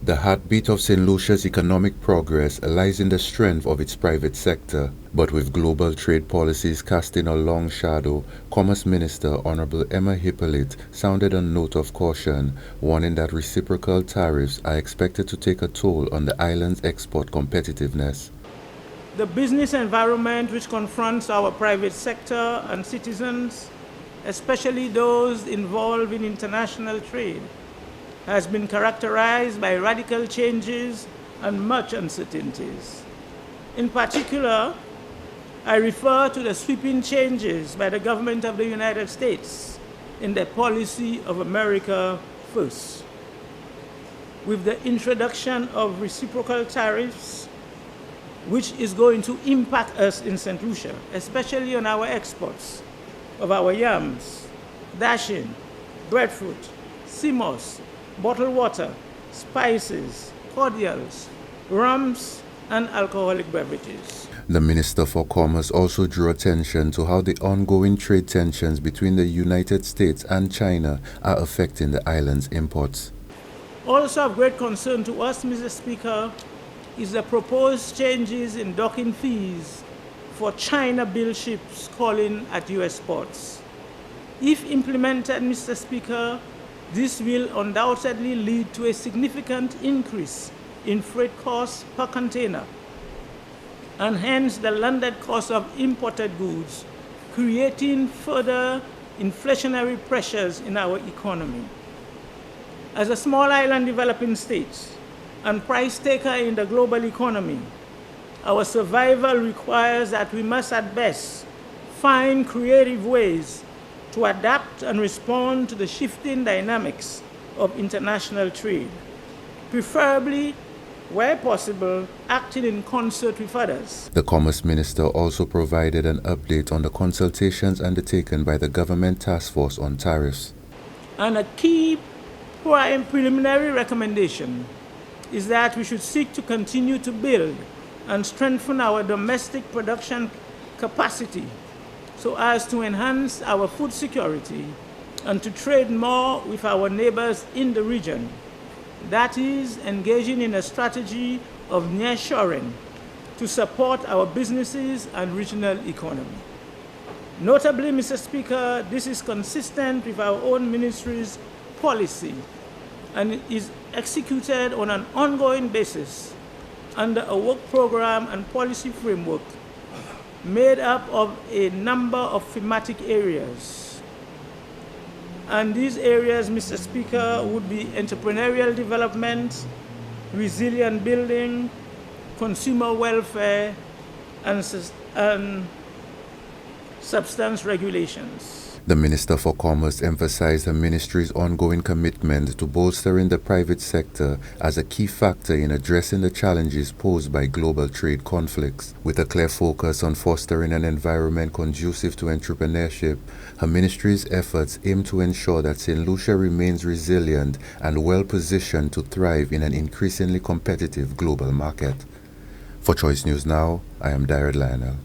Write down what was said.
The heartbeat of St. Lucia's economic progress lies in the strength of its private sector, but with global trade policies casting a long shadow, Commerce Minister Honorable Emma Hippolyte sounded a note of caution, warning that reciprocal tariffs are expected to take a toll on the island's export competitiveness. The business environment which confronts our private sector and citizens, especially those involved in international trade, has been characterized by radical changes and much uncertainties. In particular, I refer to the sweeping changes by the government of the United States in the policy of America First. With the introduction of reciprocal tariffs, which is going to impact us in St. Lucia, especially on our exports of our yams, dashing, breadfruit, sea moss, bottled water, spices, cordials, rums, and alcoholic beverages. The Minister for Commerce also drew attention to how the ongoing trade tensions between the United States and China are affecting the island's imports. Also of great concern to us, Mr. Speaker, is the proposed changes in docking fees for China-built ships calling at U.S. ports. If implemented, Mr. Speaker, this will undoubtedly lead to a significant increase in freight costs per container, and hence the landed cost of imported goods, creating further inflationary pressures in our economy. As a small island developing state and price taker in the global economy, our survival requires that we must at best find creative ways to adapt and respond to the shifting dynamics of international trade, preferably, where possible, acting in concert with others. The Commerce Minister also provided an update on the consultations undertaken by the Government Task Force on Tariffs. And a key preliminary recommendation is that we should seek to continue to build and strengthen our domestic production capacity so as to enhance our food security and to trade more with our neighbors in the region. That is, engaging in a strategy of nearshoring to support our businesses and regional economy. Notably, Mr. Speaker, this is consistent with our own ministry's policy and is executed on an ongoing basis under a work program and policy framework made up of a number of thematic areas. And these areas, Mr. Speaker, would be entrepreneurial development, resilient building, consumer welfare, and substance regulations. The Minister for Commerce emphasized the ministry's ongoing commitment to bolstering the private sector as a key factor in addressing the challenges posed by global trade conflicts. With a clear focus on fostering an environment conducive to entrepreneurship, her ministry's efforts aim to ensure that St. Lucia remains resilient and well-positioned to thrive in an increasingly competitive global market. For Choice News Now, I am Jared Lionel.